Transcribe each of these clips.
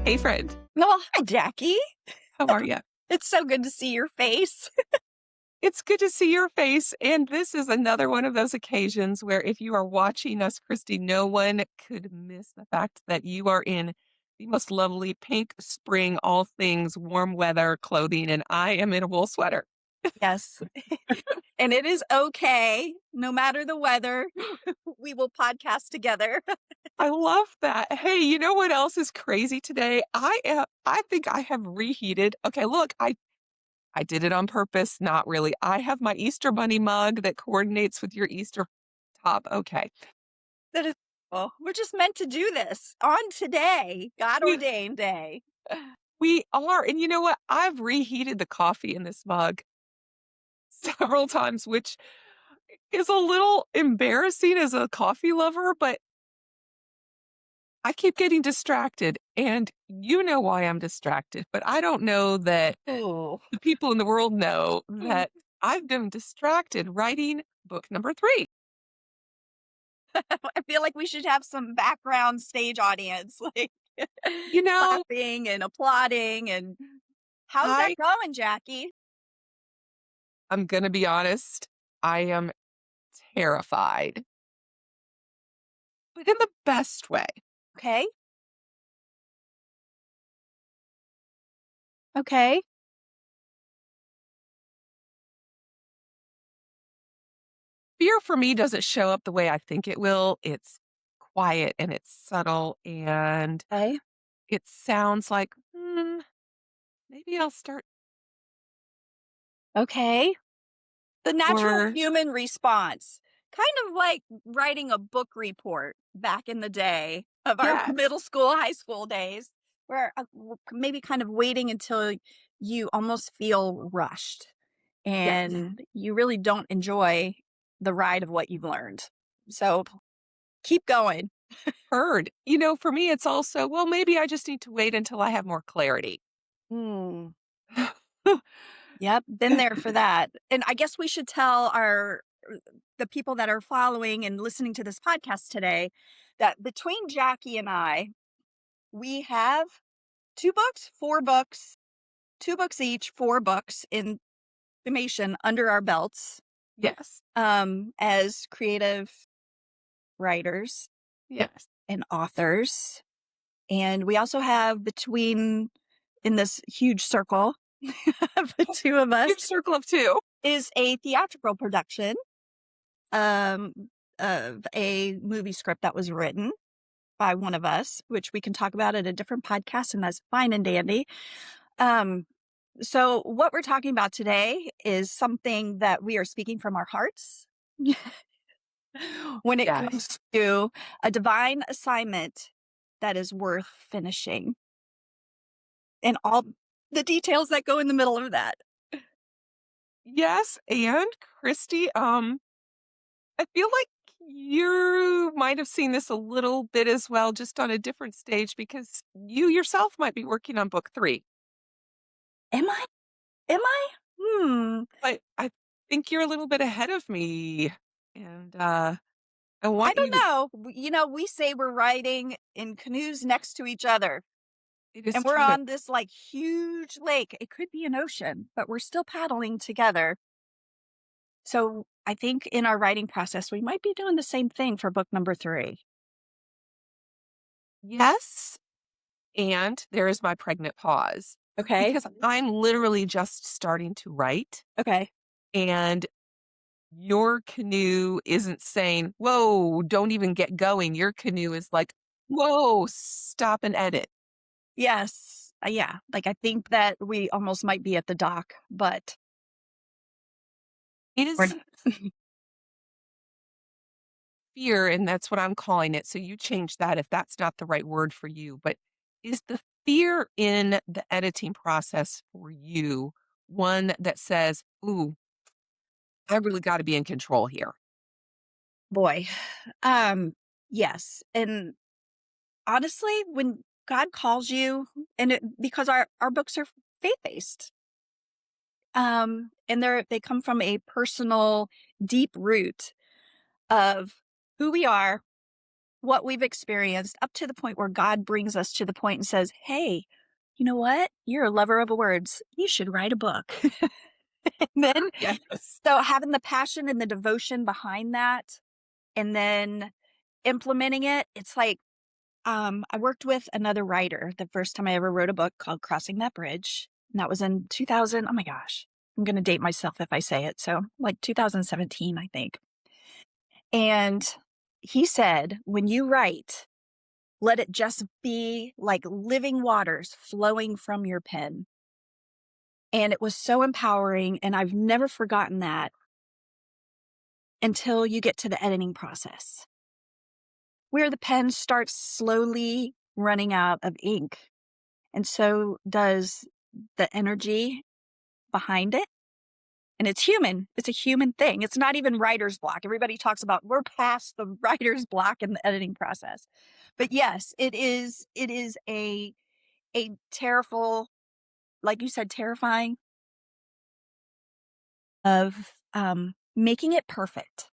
Hey, friend. Oh, hi, Jackie. How are you? It's so good to see your face. It's good to see your face. And this is another one of those occasions where if you are watching us, Christy, no one could miss the fact that you are in the most lovely pink spring, all things warm weather clothing, and I am in a wool sweater. Yes. And it is okay. No matter the weather, we will podcast together. I love that. Hey, you know what else is crazy today? I think I have reheated. Okay, look, I did it on purpose, not really. I have my Easter bunny mug that coordinates with your Easter top. Okay. That is, well, we're just meant to do this on today, God We ordained day. we are. And you know what? I've reheated the coffee in this mug several times, which is a little embarrassing as a coffee lover, but I keep getting distracted. And you know why I'm distracted, but I don't know that Oh, the people in the world know that I've been distracted writing book number 3. I feel like we should have some background stage audience, like You know, clapping and applauding. And how's that I going, Jackie? I'm gonna be honest, I am terrified, but in the best way. Okay. Okay. Fear for me doesn't show up the way I think it will. It's quiet and it's subtle and Okay. it sounds like, maybe I'll start Okay. The natural or human response, kind of like writing a book report back in the day of our yes, middle school, high school days, where maybe kind of waiting until you almost feel rushed yes, and you really don't enjoy the ride of what you've learned. So keep going. heard. For me, it's also, well, maybe I just need to wait until I have more clarity. Hmm. Yep, been there for that. And I guess we should tell the people that are following and listening to this podcast today that between Jackie and I, we have 2 books, 4 books, 2 books each, 4 books in summation under our belts, Yes, as creative writers yes. and authors. And we also have between in this huge circle of the 2 of us Huge circle of 2. is a theatrical production um, of a movie script that was written by one of us, which we can talk about at a different podcast, and that's fine and dandy. Um, so, what we're talking about today is something that we are speaking from our hearts when it Yes. comes to a divine assignment that is worth finishing and all the details that go in the middle of that. Yes, and Christy, I feel like you might have seen this a little bit as well, just on a different stage because you yourself might be working on book 3. Am I? Am I? But I think you're a little bit ahead of me, and, I I want don't you to know. We say we're riding in canoes next to each other. it is And we're true that on this like huge lake. It could be an ocean, but we're still paddling together. So I think in our writing process, we might be doing the same thing for book number 3. yes, and there is my pregnant pause Okay. because I'm literally just starting to write, Okay. and your canoe isn't saying, "Whoa, don't even get going." Your canoe is like, "Whoa, stop and edit." Yes. Yeah. Like I think that we almost might be at the dock, but It we're is not. fear, and that's what I'm calling it, so you change that if that's not the right word for you, but is the fear in the editing process for you one that says, "Ooh, I really gotta be in control here"? Boy. Um, yes. And honestly, when God calls you, because our books are faith-based, and they come from a personal, deep root of who we are, what we've experienced up to the point where God brings us to the point and says, "Hey, you know what? You're a lover of words. You should write a book." And then Yes. so having the passion and the devotion behind that and then implementing it, it's like, I worked with another writer the first time I ever wrote a book called Crossing That Bridge, and that was in 2000. Oh my gosh, I'm gonna date myself if I say it, so, like, 2017, I think. And he said, "When you write, let it just be like living waters flowing from your pen." And it was so empowering, and I've never forgotten that until you get to the editing process, where the pen starts slowly running out of ink, and so does the energy behind it. And it's human. It's a human thing. It's not even writer's block. Everybody talks about we're past the writer's block in the editing process. But yes, it is a terrible, like you said, terrifying of making it perfect.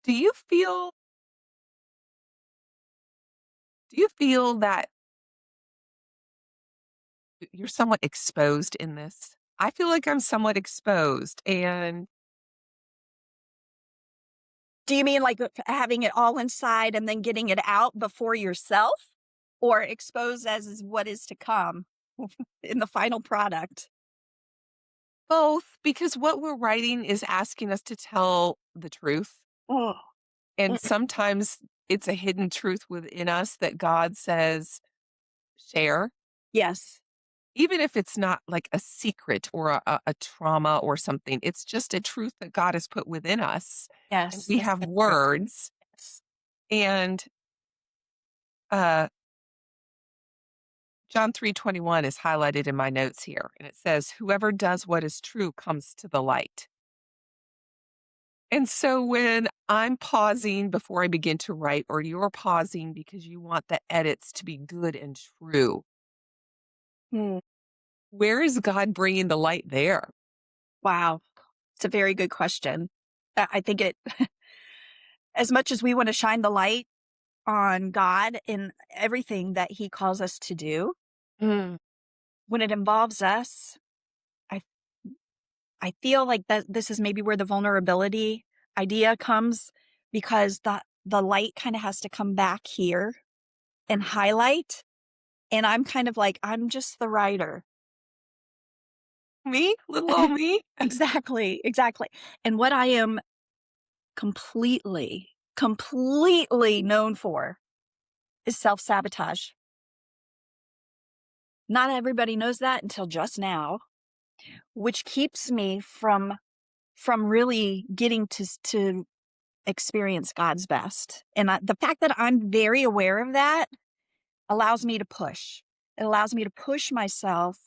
Do you feel that you're somewhat exposed in this? I feel like I'm somewhat exposed, and Do you mean like having it all inside and then getting it out before yourself? Or exposed as is what is to come in the final product? both, because what we're writing is asking us to tell the truth, Oh, and mm, sometimes it's a hidden truth within us that God says, "Share." yes, Even if it's not like a secret or a trauma or something, it's just a truth that God has put within us, and yes, we that's have so true. words, Yes. and, uh, John 3:21 is highlighted in my notes here, and it says, "Whoever does what is true comes to the light." And so when I'm pausing before I begin to write, or you're pausing because you want the edits to be good and true, Mm, where is God bringing the light there? wow. It's a very good question. I think it, as much as we want to shine the light on God in everything that He calls us to do, Mm. when it involves us, I I feel like that this is maybe where the vulnerability idea comes because the light kind of has to come back here and highlight. And I'm kind of like, I'm just the writer. Me? Little old me? Exactly, exactly. And what I am completely known for is self-sabotage. Not everybody knows that until just now, which keeps me from really getting to experience God's best. And the fact that I'm very aware of that allows me to push. It allows me to push myself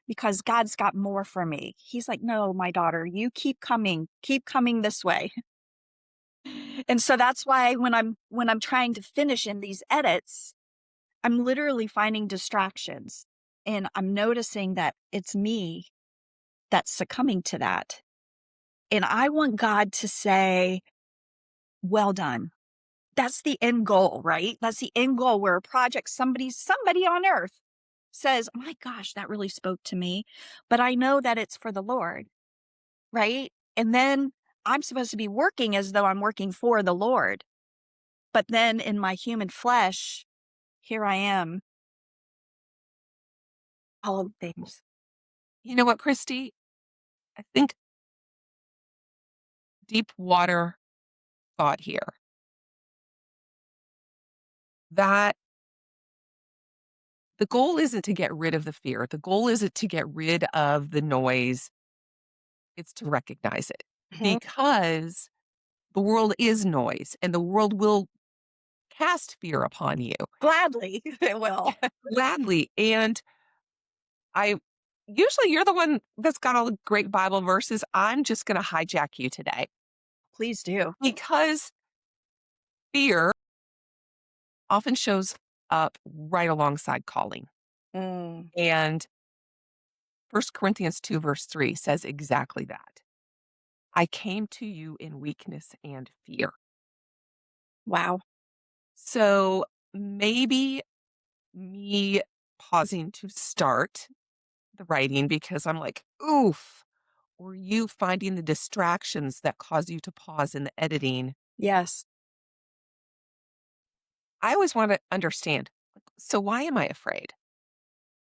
because God's got more for me. He's like, "No, my daughter, you keep coming this way." And so that's why when I'm trying to finish in these edits, I'm literally finding distractions and I'm noticing that it's me that's succumbing to that. And I want God to say, "Well done." That's the end goal, right? That's the end goal where a project, somebody on earth says, "Oh my gosh, that really spoke to me." But I know that it's for the Lord, right? And then I'm supposed to be working as though I'm working for the Lord. But then in my human flesh, here I am, all of the things. You know what, Christy? I think deep water thought here that the goal isn't to get rid of the fear. The goal isn't to get rid of the noise. It's to recognize it Mhm. because the world is noise and the world will cast fear upon you Gladly, it will. gladly. And I usually you're the one that's got all the great Bible verses. I'm just going to hijack you today Please do. because fear often shows up right alongside calling. Mm, And First Corinthians 2, verse 3 says exactly that. I came to you in weakness and fear. wow. So maybe me pausing to start the writing because I'm like, oof, or you finding the distractions that cause you to pause in the editing. Yes. I always want to understand. So why am I afraid?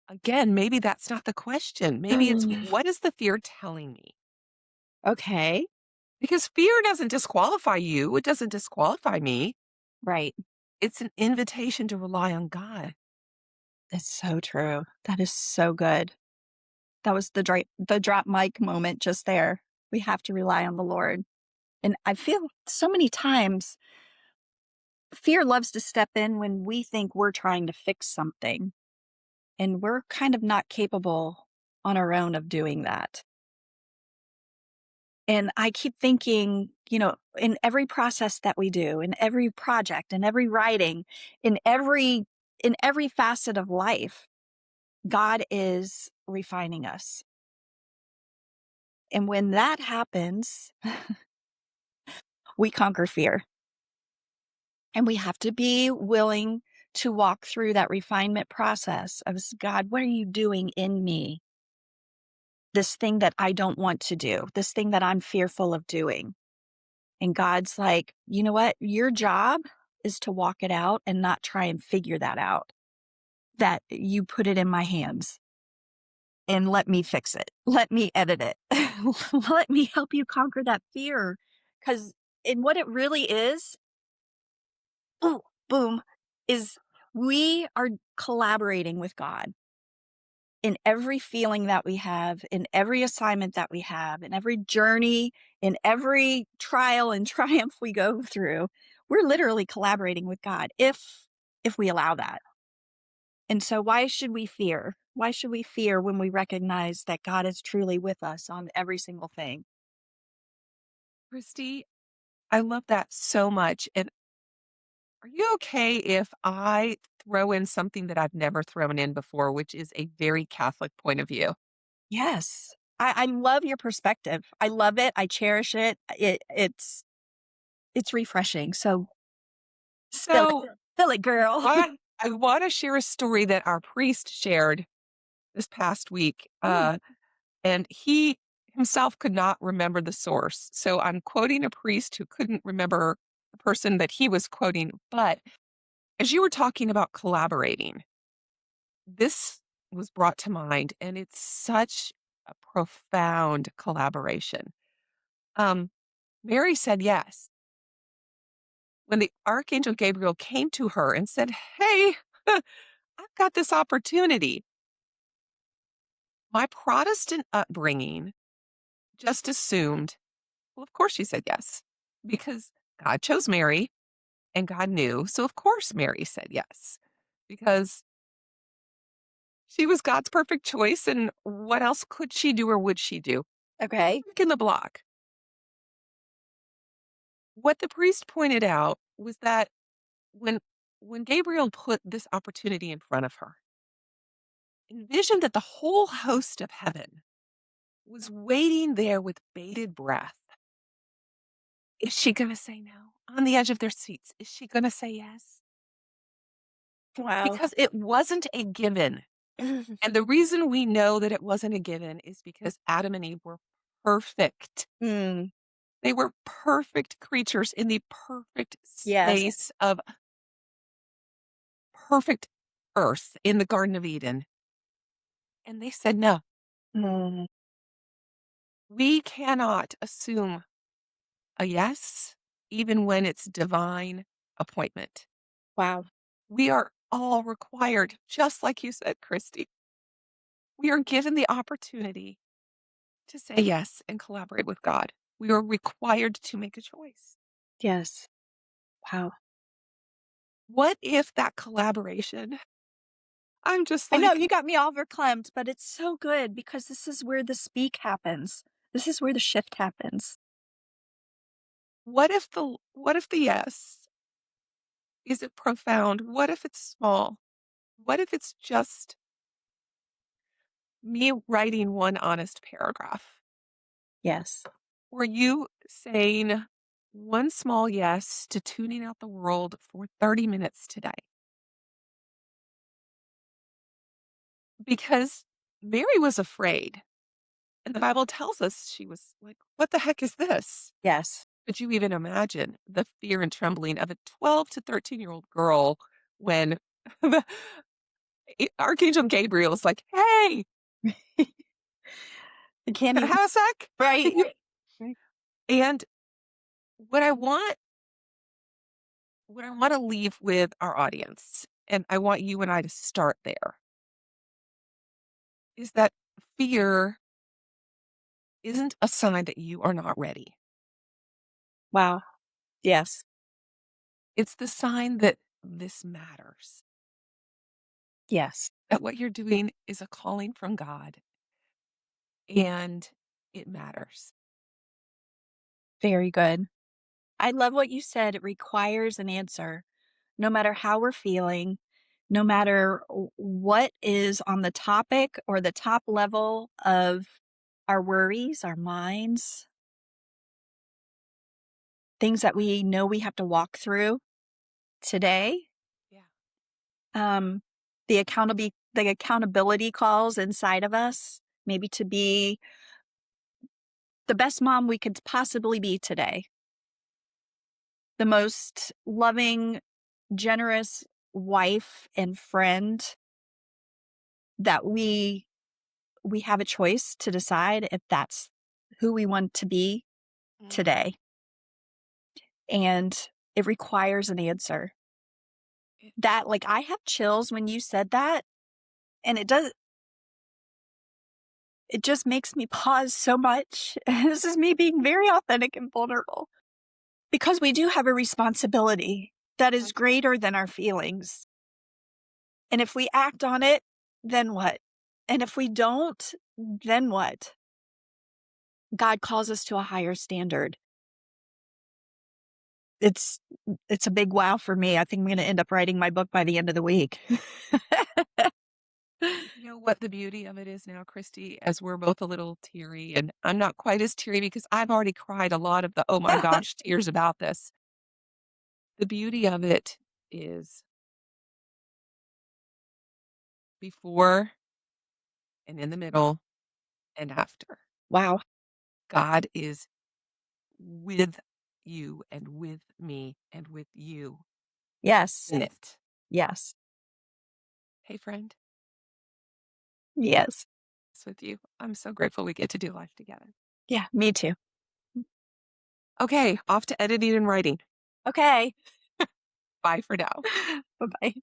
Again, maybe that's not the question. Maybe it's Mm, what is the fear telling me? okay. Because fear doesn't disqualify you. It doesn't disqualify me. Right. It's an invitation to rely on God. It's so true. That is so good. That was the drop mic moment just there. We have to rely on the Lord. And I feel so many times fear loves to step in when we think we're trying to fix something, and we're kind of not capable on our own of doing that. And I keep thinking, in every process that we do, in every project, in every writing, in every facet of life, God is refining us. And when that happens, we conquer fear. And we have to be willing to walk through that refinement process of God, what are you doing in me? This thing that I don't want to do, this thing that I'm fearful of doing. And God's like, you know what? Your job is to walk it out and not try and figure that out. That you put it in my hands and let me fix it. Let me edit it. Let me help you conquer that fear. Because in what it really is, oh, boom, is we are collaborating with God in every feeling that we have, in every assignment that we have, in every journey, in every trial and triumph we go through. We're literally collaborating with God if we allow that. And so why should we fear? Why should we fear when we recognize that God is truly with us on every single thing? Christy, I love that so much. And are you okay if I throw in something that I've never thrown in before, which is a very Catholic point of view? Yes. I love your perspective. I love it. I cherish it. It's refreshing. So spill So it. Spill it, girl. I want to share a story that our priest shared this past week. Mm, And he himself could not remember the source. So I'm quoting a priest who couldn't remember the person that he was quoting. But as you were talking about collaborating, this was brought to mind, and it's such a profound collaboration. Um, Mary said yes. When the Archangel Gabriel came to her and said, hey, I've got this opportunity. My Protestant upbringing just assumed, well, of course she said yes, because God chose Mary and God knew. So, of course, Mary said yes, because she was God's perfect choice. And what else could she do or would she do? okay. Pick in the block. What the priest pointed out was that when when Gabriel put this opportunity in front of her, envisioned that the whole host of heaven was waiting there with bated breath. Is she going to say no? On the edge of their seats, is she going to say yes? Wow. Because it wasn't a given. And the reason we know that it wasn't a given is because Adam and Eve were perfect. Mm, They were perfect creatures in the perfect yes. space of perfect earth in the Garden of Eden. And they said no. Mm, We cannot assume a yes, even when it's divine appointment. wow. We are all required, just like you said, Christy, we are given the opportunity to say yes and collaborate with God. We are required to make a choice. Yes. Wow. What if that collaboration, I'm just I know like, you got me all verklempt, but it's so good because this is where the speak happens. This is where the shift happens. what if the yes isn't profound? What if it's small? What if it's just me writing one honest paragraph? Yes. Or you saying, one small yes to tuning out the world for 30 minutes today. Because Mary was afraid. And the Bible tells us she was like, "What the heck is this?" Yes. Could you even imagine the fear and trembling of a 12 to 13-year-old girl when the Archangel Gabriel is like, "Hey, You can't can I even. have a sec?" Right. You Right. and what I wanna leave with our audience, and I want you and I to start there, is that fear isn't a sign that you are not ready. Wow. Yes. It's the sign that this matters, Yes. that what you're doing is a calling from God, and it matters. Very good. I love what you said. It requires an answer, no matter how we're feeling, no matter what is on the topic or the top level of our worries, our minds, things that we know we have to walk through today. Yeah. Um, the accountability calls inside of us, maybe to be the best mom we could possibly be today, the most loving, generous wife and friend that we have a choice to decide if that's who we want to be Mm. today, and it requires an answer. It That like, I have chills when you said that, and it just makes me pause so much. This is me being very authentic and vulnerable, because we do have a responsibility that is Right. greater than our feelings, and if we act on it, then what? And if we don't, then what? God calls us to a higher standard. It's it's a big wow for me. I think I'm gonna end up writing my book by the end of the week. You know what the beauty of it is now, Christy, as we're both a little teary, and I'm not quite as teary because I've already cried a lot of the, "Oh my gosh," tears about this. The beauty of it is before and in the middle and after. Wow. God is with you and with me and with you Yes. in it. Yes. Hey, friend, Yes. it's with you. I'm so grateful we get to do life together. Yeah, me too. Okay, off to editing and writing. Okay. Bye for now. Bye-bye.